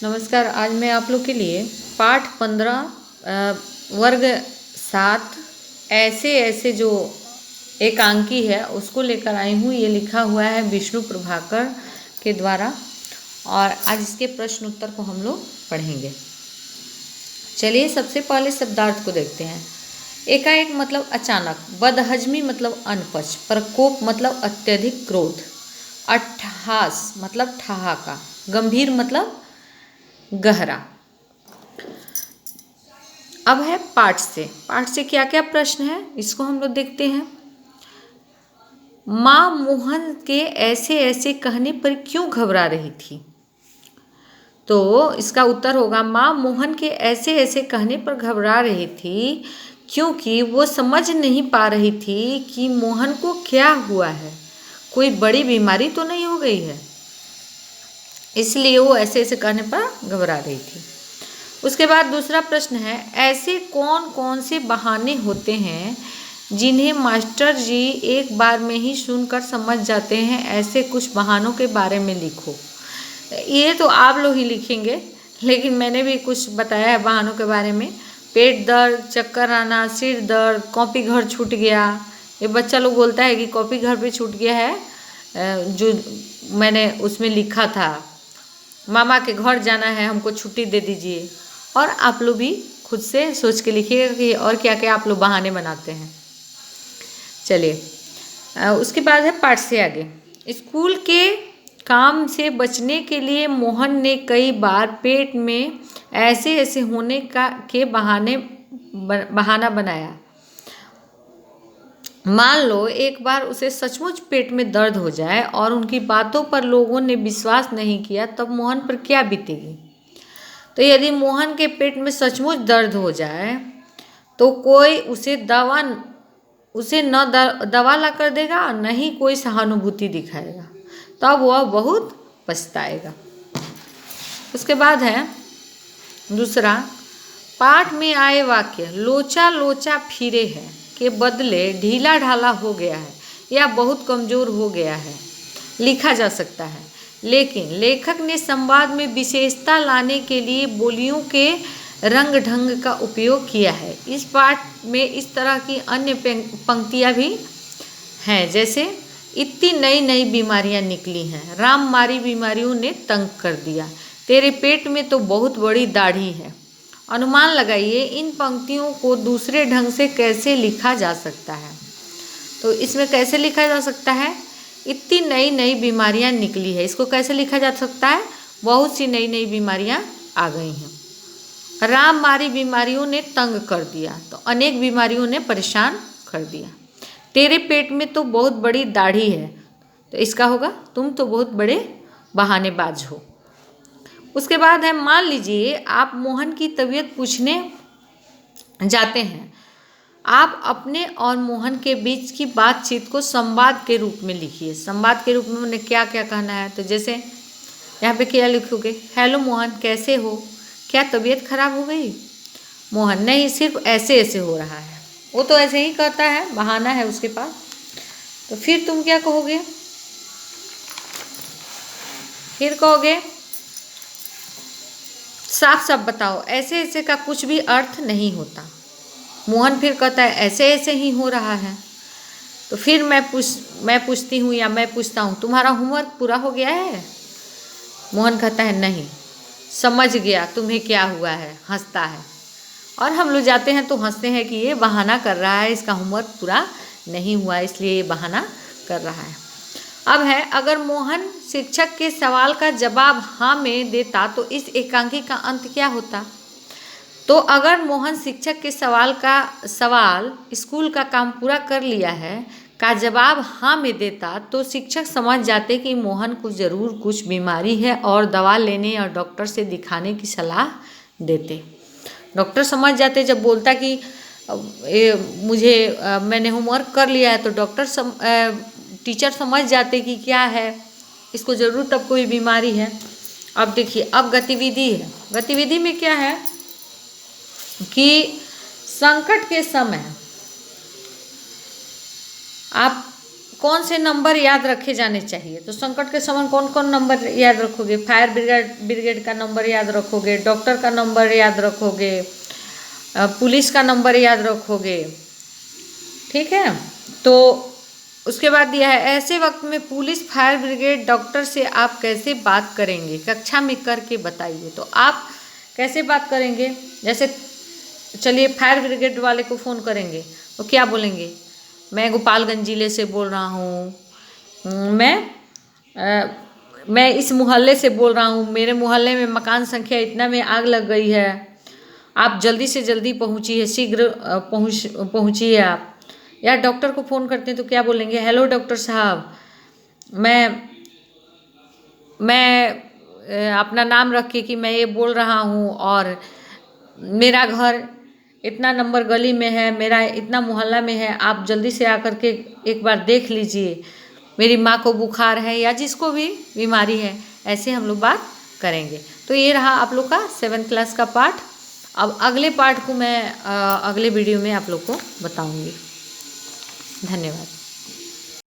नमस्कार। आज मैं आप लोग के लिए पाठ 15 वर्ग 7 ऐसे ऐसे जो एकांकी है उसको लेकर आई हूँ। ये लिखा हुआ है विष्णु प्रभाकर के द्वारा और आज इसके प्रश्न उत्तर को हम लोग पढ़ेंगे। चलिए सबसे पहले शब्दार्थ को देखते हैं। एकाएक मतलब अचानक, बदहजमी मतलब अनपच, प्रकोप मतलब अत्यधिक क्रोध, अट्ठहास मतलब ठहाका, गंभीर मतलब गहरा। अब है पाठ से क्या क्या प्रश्न है इसको हम लोग देखते हैं। माँ मोहन के ऐसे ऐसे कहने पर क्यों घबरा रही थी? तो इसका उत्तर होगा माँ मोहन के ऐसे ऐसे कहने पर घबरा रही थी क्योंकि वो समझ नहीं पा रही थी कि मोहन को क्या हुआ है, कोई बड़ी बीमारी तो नहीं हो गई है, इसलिए वो ऐसे ऐसे कहने पर घबरा रही थी। उसके बाद दूसरा प्रश्न है, ऐसे कौन कौन से बहाने होते हैं जिन्हें मास्टर जी एक बार में ही सुनकर समझ जाते हैं? ऐसे कुछ बहानों के बारे में लिखो। ये तो आप लोग ही लिखेंगे, लेकिन मैंने भी कुछ बताया है बहानों के बारे में। पेट दर्द, चक्कर आना, सिर दर्द, कॉपी घर छूट गया। ये बच्चा लोग बोलता है कि कॉपी घर पे छूट गया है, जो मैंने उसमें लिखा था, मामा के घर जाना है, हमको छुट्टी दे दीजिए। और आप लोग भी खुद से सोच के लिखिएगा कि और क्या क्या आप लोग बहाने बनाते हैं। चलिए उसके बाद है पाठ से आगे। स्कूल के काम से बचने के लिए मोहन ने कई बार पेट में ऐसे ऐसे होने का के बहाना बनाया। मान लो एक बार उसे सचमुच पेट में दर्द हो जाए और उनकी बातों पर लोगों ने विश्वास नहीं किया, तब मोहन पर क्या बीतेगी? तो यदि मोहन के पेट में सचमुच दर्द हो जाए तो कोई उसे न दवा ला कर देगा और न ही कोई सहानुभूति दिखाएगा, तब वह बहुत पछताएगा। उसके बाद है दूसरा, पाठ में आए वाक्य लोचा लोचा फिरे है के बदले ढीला ढाला हो गया है या बहुत कमज़ोर हो गया है लिखा जा सकता है, लेकिन लेखक ने संवाद में विशेषता लाने के लिए बोलियों के रंग ढंग का उपयोग किया है। इस पाठ में इस तरह की अन्य पंक्तियाँ भी हैं, जैसे इतनी नई नई बीमारियाँ निकली हैं, राम मारी बीमारियों ने तंग कर दिया, तेरे पेट में तो बहुत बड़ी दाढ़ी है। अनुमान लगाइए इन पंक्तियों को दूसरे ढंग से कैसे लिखा जा सकता है। तो इसमें कैसे लिखा जा सकता है? इतनी नई नई बीमारियां निकली है, इसको कैसे लिखा जा सकता है? बहुत सी नई नई बीमारियां आ गई हैं। राम मारी बीमारियों ने तंग कर दिया, तो अनेक बीमारियों ने परेशान कर दिया। तेरे पेट में तो बहुत बड़ी दाढ़ी है, तो इसका होगा तुम तो बहुत बड़े बहानेबाज हो। उसके बाद है, मान लीजिए आप मोहन की तबीयत पूछने जाते हैं। आप अपने और मोहन के बीच की बातचीत को संवाद के रूप में लिखिए। संवाद के रूप में उन्हें क्या क्या कहना है, तो जैसे यहाँ पे क्या लिखोगे? हेलो मोहन, कैसे हो? क्या तबीयत खराब हो गई? मोहन, नहीं, सिर्फ ऐसे ऐसे हो रहा है। वो तो ऐसे ही कहता है, बहाना है उसके पास। तो फिर तुम क्या कहोगे? फिर कहोगे साफ साफ बताओ, ऐसे ऐसे का कुछ भी अर्थ नहीं होता। मोहन फिर कहता है ऐसे ऐसे ही हो रहा है। तो फिर मैं पूछती हूँ या मैं पूछता हूँ, तुम्हारा होमवर्क पूरा हो गया है? मोहन कहता है नहीं, समझ गया तुम्हें क्या हुआ है, हंसता है। और हम लोग जाते हैं तो हंसते हैं कि ये बहाना कर रहा है, इसका होमवर्क पूरा नहीं हुआ इसलिए ये बहाना कर रहा है। अब है, अगर मोहन शिक्षक के सवाल का जवाब हाँ में देता तो इस एकांकी का अंत क्या होता? तो अगर मोहन शिक्षक के सवाल स्कूल का काम पूरा कर लिया है का जवाब हाँ में देता तो शिक्षक समझ जाते कि मोहन को ज़रूर कुछ बीमारी है और दवा लेने और डॉक्टर से दिखाने की सलाह देते। डॉक्टर समझ जाते, जब बोलता कि मैंने होमवर्क कर लिया है, तो टीचर समझ जाते कि क्या है, इसको ज़रूर तब कोई बीमारी है। अब देखिए, अब गतिविधि है। गतिविधि में क्या है कि संकट के समय आप कौन से नंबर याद रखे जाने चाहिए। तो संकट के समय कौन कौन नंबर याद रखोगे? फायर ब्रिगेड का नंबर याद रखोगे, डॉक्टर का नंबर याद रखोगे, पुलिस का नंबर याद रखोगे। ठीक है, तो उसके बाद दिया है ऐसे वक्त में पुलिस, फायर ब्रिगेड, डॉक्टर से आप कैसे बात करेंगे, कक्षा में करके बताइए। तो आप कैसे बात करेंगे? जैसे चलिए फायर ब्रिगेड वाले को फ़ोन करेंगे तो क्या बोलेंगे? मैं गोपालगंज ज़िले से बोल रहा हूँ, मैं इस मोहल्ले से बोल रहा हूँ, मेरे मोहल्ले में मकान संख्या इतना में आग लग गई है, आप जल्दी से जल्दी पहुँचिए, शीघ्र पहुँचिए आप। या डॉक्टर को फ़ोन करते हैं तो क्या बोलेंगे? हेलो डॉक्टर साहब, मैं अपना नाम रख के कि मैं ये बोल रहा हूँ और मेरा घर इतना नंबर गली में है, मेरा इतना मोहल्ला में है, आप जल्दी से आकर के एक बार देख लीजिए, मेरी माँ को बुखार है या जिसको भी बीमारी है। ऐसे हम लोग बात करेंगे। तो ये रहा आप लोग का 7th क्लास का पाठ। अब अगले पाठ को मैं अगले वीडियो में आप लोग को बताऊंगी। धन्यवाद।